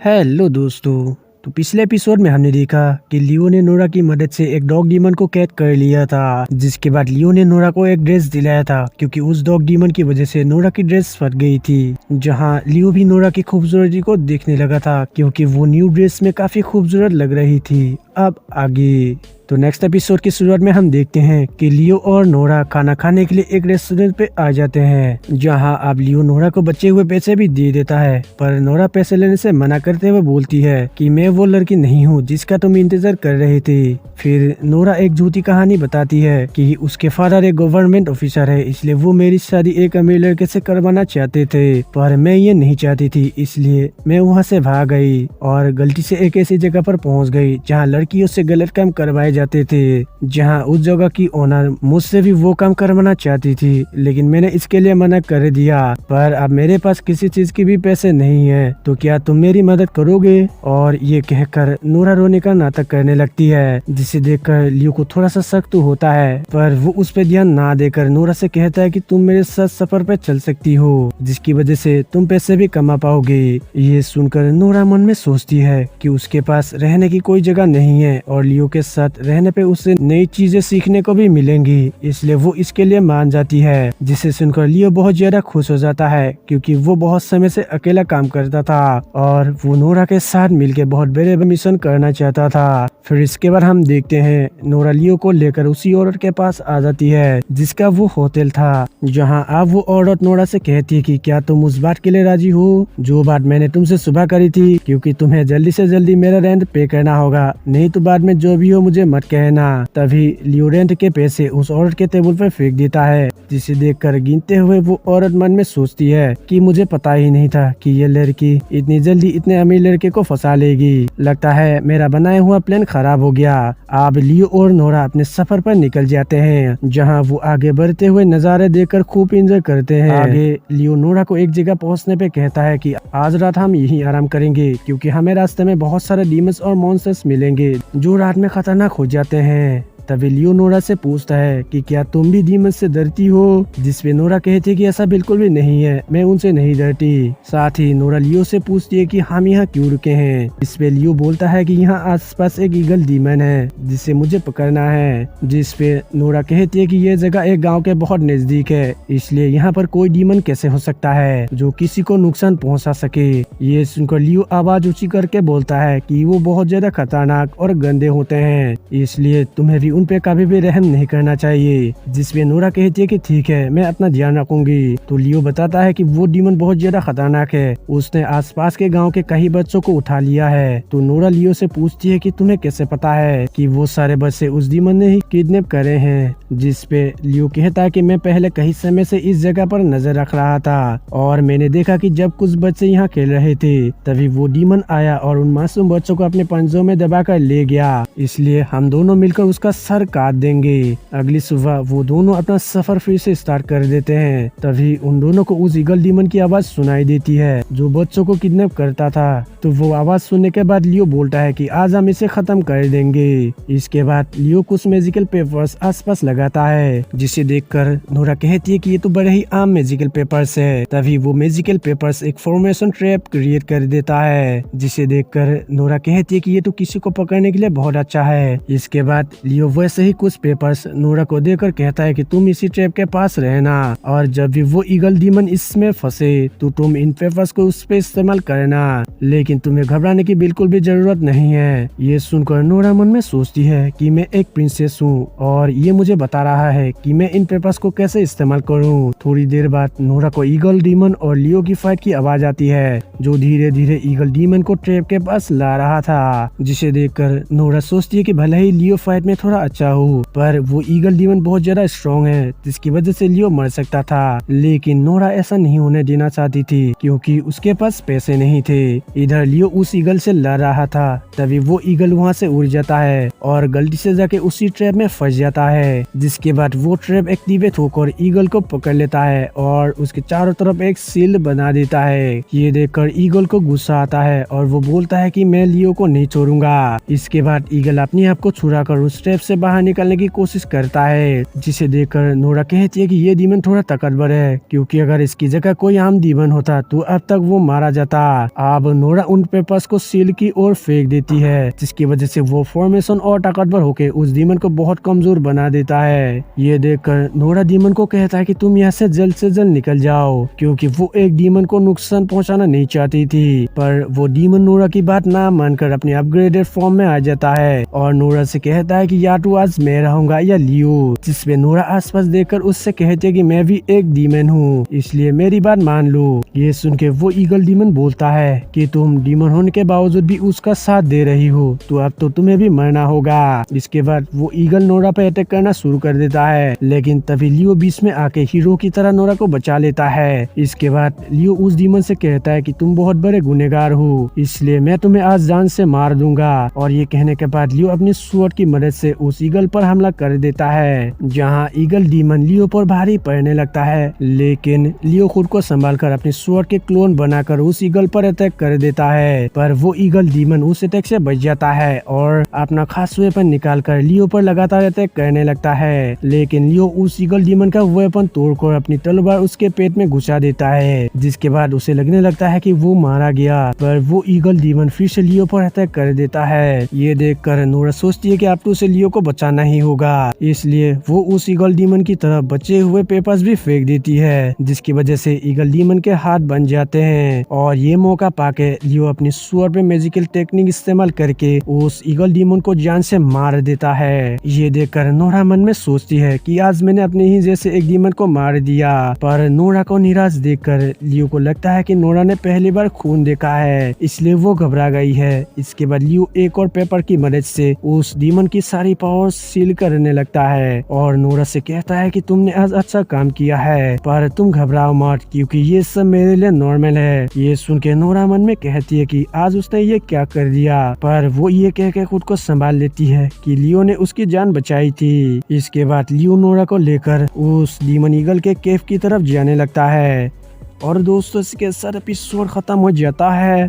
Hello दोस्तों। तो पिछले एपिसोड में हमने देखा कि लियो ने नोरा की मदद से एक डॉग डीमन को कैद कर लिया था, जिसके बाद लियो ने नोरा को एक ड्रेस दिलाया था क्योंकि उस डॉग डीमन की वजह से नोरा की ड्रेस फट गई थी। जहां लियो भी नोरा की खूबसूरती को देखने लगा था क्योंकि वो न्यू ड्रेस में काफी खूबसूरत लग रही थी। अब आगे तो नेक्स्ट एपिसोड की शुरुआत में हम देखते हैं कि लियो और नोरा खाना खाने के लिए एक रेस्टोरेंट पे आ जाते हैं, जहां अब लियो नोरा को बचे हुए पैसे भी दे देता है, पर नोरा पैसे लेने से मना करते हुए बोलती है कि मैं वो लड़की नहीं हूँ जिसका तुम इंतजार कर रहे थे। फिर नोरा एक झूठी कहानी बताती है कि उसके फादर एक गवर्नमेंट ऑफिसर है, इसलिए वो मेरी शादी एक अमीर लड़के से करवाना चाहते थे, पर मैं ये नहीं चाहती थी, इसलिए मैं वहाँ से भाग गई और गलती से एक ऐसी जगह पर पहुँच गई जहाँ लड़कियों से गलत काम करवाए जाते थे। जहां उस जगह की ओनर मुझसे भी वो काम करवाना चाहती थी, लेकिन मैंने इसके लिए मना कर दिया। पर अब मेरे पास किसी चीज के भी पैसे नहीं है, तो क्या तुम मेरी मदद करोगे? और ये कहकर नोरा रोने का नाटक करने लगती है, जिसे देखकर लियो को थोड़ा सा शक तो होता है, पर वो उस पर ध्यान ना देकर नोरा से कहता है कि तुम मेरे साथ सफर पे चल सकती हो, जिसकी वजह से तुम पैसे भी कमा पाओगे। ये सुनकर नोरा मन में सोचती है कि उसके पास रहने की कोई जगह नहीं है और लियो के साथ रहने पे उसे नई चीजें सीखने को भी मिलेंगी, इसलिए वो इसके लिए मान जाती है। जिसे सुनकर लियो बहुत ज्यादा खुश हो जाता है क्योंकि वो बहुत समय से अकेला काम करता था और वो नोरा के साथ मिलकर बहुत बड़े मिशन करना चाहता था। फिर इसके बाद हम देखते हैं नोरा लियो को लेकर उसी औरत के पास आ जाती है जिसका वो होटल था, जहाँ अब वो औरत नोरा से कहती है कि क्या तुम उस बात के लिए राजी हो जो बात मैंने तुमसे सुबह करी थी, क्योंकि तुम्हें जल्दी से जल्दी मेरा रेंट पे करना होगा, नहीं तो बाद में जो भी हो मुझे मत कहना। तभी लियो रेंट के पैसे उस औरत के टेबल पर फेंक देता है, जिसे देखकर गिनते हुए वो औरत मन में सोचती है कि मुझे पता ही नहीं था कि ये लड़की इतनी जल्दी इतने अमीर लड़के को फंसा लेगी, लगता है मेरा बनाया हुआ प्लान खराब हो गया। अब लियो और नोरा अपने सफर पर निकल जाते हैं, जहां वो आगे बढ़ते हुए नजारे देखकर खूब एंजॉय करते हैं। आगे लियो नोरा को एक जगह पहुंचने पे कहता है कि आज रात हम यहीं आराम करेंगे क्योंकि हमें रास्ते में बहुत सारे डीमंस और मॉन्स्टर्स मिलेंगे जो रात में खतरनाक हो जाते हैं। तभी लियो नोरा से पूछता है कि क्या तुम भी डीमन से डरती हो, जिसपे नोरा कहती है कि ऐसा बिल्कुल भी नहीं है, मैं उनसे नहीं डरती। साथ ही नोरा लियो से पूछती है कि हम यहाँ क्यों रुके हैं, जिसपे लियो बोलता है कि यहाँ आसपास एक ईगल डीमन है जिसे मुझे पकड़ना है, जिसपे नोरा कहती है कि ये जगह एक गाँव के बहुत नजदीक है, इसलिए यहाँ पर कोई डीमन कैसे हो सकता है जो किसी को नुकसान पहुँचा सके। ये सुनकर लियो आवाज ऊंची करके बोलता है कि वो बहुत ज्यादा खतरनाक और गंदे होते हैं, इसलिए तुम्हें भी उन पे कभी भी रहम नहीं करना चाहिए। जिसपे नोरा कहती है कि ठीक है, मैं अपना ध्यान रखूंगी। तो लियो बताता है कि वो डीमन बहुत ज्यादा खतरनाक है, उसने आसपास के गांव के कई बच्चों को उठा लिया है। तो नोरा लियो से पूछती है कि तुम्हें कैसे पता है कि वो सारे बच्चे उस डीमन ने ही किडनैप करे हैं। जिसपे लियो कहता है कि मैं पहले कई समय से इस जगह पर नजर रख रहा था और मैंने देखा कि जब कुछ बच्चे यहाँ खेल रहे थे तभी वो डीमन आया और उन मासूम बच्चों को अपने पंजों में दबाकर ले गया, इसलिए हम दोनों मिलकर उसका सर काट देंगे। अगली सुबह वो दोनों अपना सफर फिर से स्टार्ट कर देते हैं। तभी उन दोनों को उस ईगल डीमन की आवाज सुनाई देती है जो बच्चों को किडनैप करता था। तो वो आवाज सुनने के बाद लियो बोलता है कि आज हम इसे खत्म कर देंगे। इसके बाद लियो कुछ मैजिकल पेपर्स आसपास लगाता है, जिसे देखकर नोरा कहती है कि ये तो बड़े ही आम मैजिकल पेपर्स है। तभी वो मैजिकल पेपर्स एक फॉर्मेशन ट्रैप क्रिएट कर देता है, जिसे देखकर नोरा कहती है कि ये तो किसी को पकड़ने के लिए बहुत अच्छा है। इसके बाद लियो वैसे ही कुछ पेपर्स नोरा को देकर कहता है कि तुम इसी ट्रैप के पास रहना और जब भी वो ईगल डीमन इसमें फंसे तो तुम इन पेपर्स को उस पे इस्तेमाल करना, लेकिन तुम्हें घबराने की बिल्कुल भी जरूरत नहीं है। ये सुनकर नोरा मन में सोचती है कि मैं एक प्रिंसेस हूँ और ये मुझे बता रहा है कि मैं इन पेपर्स को कैसे इस्तेमाल करूँ। थोड़ी देर बाद नोरा को ईगल डीमन और लियो की फाइट की आवाज आती है, जो धीरे धीरे ईगल डीमन को ट्रैप के पास ला रहा था, जिसे देखकर नोरा सोचती है कि भले ही लियो फाइट में थोड़ा अच्छा हो, पर वो ईगल डीमन बहुत ज्यादा स्ट्रॉन्ग है जिसकी वजह से लियो मर सकता था। लेकिन नोरा ऐसा नहीं होने देना चाहती थी क्योंकि उसके पास पैसे नहीं थे। इधर लियो उस ईगल से लड़ रहा था, तभी वो ईगल वहाँ से उड़ जाता है और गलती से जाके उसी ट्रैप में फंस जाता है, जिसके बाद वो ट्रैप एक्टिवेट होकर ईगल को पकड़ लेता है और उसके चारों तरफ एक शील्ड बना देता है। ये देखकर ईगल को गुस्सा आता है और वो बोलता है कि मैं लियो को नहीं छोड़ूंगा। इसके बाद ईगल अपने आप को छुड़ाकर उस ट्रैप उससे बाहर निकलने की कोशिश करता है, जिसे देखकर नोरा कहती है कि ये डीमन थोड़ा ताकतवर है, क्योंकि अगर इसकी जगह कोई आम डीमन होता तो अब तक वो मारा जाता। अब नोरा उन पेपर्स को सील की ओर फेंक देती है, जिसकी वजह से वो फॉर्मेशन और ताकतवर होकर उस डीमन को बहुत कमजोर बना देता है। ये देखकर नोरा डीमन को कहता है कि तुम यहाँ से जल्द निकल जाओ, क्योंकि वो एक डीमन को नुकसान पहुंचाना नहीं चाहती थी। पर वो डीमन नोरा की बात ना मानकर अपने अपग्रेडेड फॉर्म में आ जाता है और नोरा से कहता है कि या तो आज मैं रहूंगा या लियो, जिसपे नोरा आसपास देखकर उससे कहती है कि मैं भी एक डीमन हूँ, इसलिए मेरी बात मान लो। ये सुन के वो ईगल डीमन बोलता है कि तुम डीमन होने के बावजूद भी उसका साथ दे रही हो, तो अब तो तुम्हें भी मरना होगा। इसके बाद वो ईगल नोरा पे अटैक करना शुरू कर देता है, लेकिन तभी लियो बीच में आके हीरो की तरह नोरा को बचा लेता है। इसके बाद लियो उस डीमन से कहता है कि तुम बहुत बड़े गुनहगार हो, इसलिए मैं तुम्हें आज जान से मार दूंगा। और ये कहने के बाद लियो अपनी स्वॉर्ड की मदद से उस ईगल पर हमला कर देता है, जहाँ ईगल डीमन लियो पर भारी पड़ने लगता है। लेकिन लियो खुद को संभालकर अपनी स्वॉर्ड के क्लोन बनाकर उस ईगल पर अटैक कर देता है, पर वो ईगल डीमन उस अटैक से बच जाता है और अपना खास वेपन निकालकर लियो पर लगातार अटैक करने लगता है। लेकिन लियो उस ईगल डीमन का वेपन तोड़कर अपनी तलवार उसके पेट में घुसा देता है, जिसके बाद उसे लगने लगता है कि वो मारा गया, पर वो ईगल डीमन फिर से लियो पर अटैक कर देता है। ये देखकर नोरा सोचती है कि अब तो उसे लियो को बचाना ही होगा, इसलिए वो उस ईगल डीमन की तरफ बचे हुए पेपर्स भी फेंक देती है, जिसकी वजह से ईगल डीमन के हाथ बन जाते हैं। और ये मौका पाके लियो अपनी स्वॉर्ड पे मैजिकल टेक्निक इस्तेमाल करके उस ईगल डीमन को जान से मार देता है। ये देखकर नोरा मन में सोचती है कि आज मैंने अपने ही जैसे एक डीमन को मार दिया, पर नोरा को निराश देखकर लियो को लगता है कि नोरा ने पहली बार खून देखा है, इसलिए वो घबरा गई है। इसके बाद लियो एक और पेपर की मदद से उस डीमन की सारी पावर सील करने लगता है और नोरा से कहता है कि तुमने आज अच्छा काम किया है, पर तुम घबराओ मत, क्योंकि ये सब मेरे लिए नॉर्मल है। ये सुन के नोरा मन में कहती है कि आज उसने ये क्या कर दिया, पर वो ये कह के खुद को संभाल लेती है कि लियो ने उसकी जान बचाई थी। इसके बाद लियो नोरा को लेकर उस डीमन ईगल के केव की तरफ जाने लगता है। और दोस्तों इसके साथ एपिसोड खत्म हो जाता है।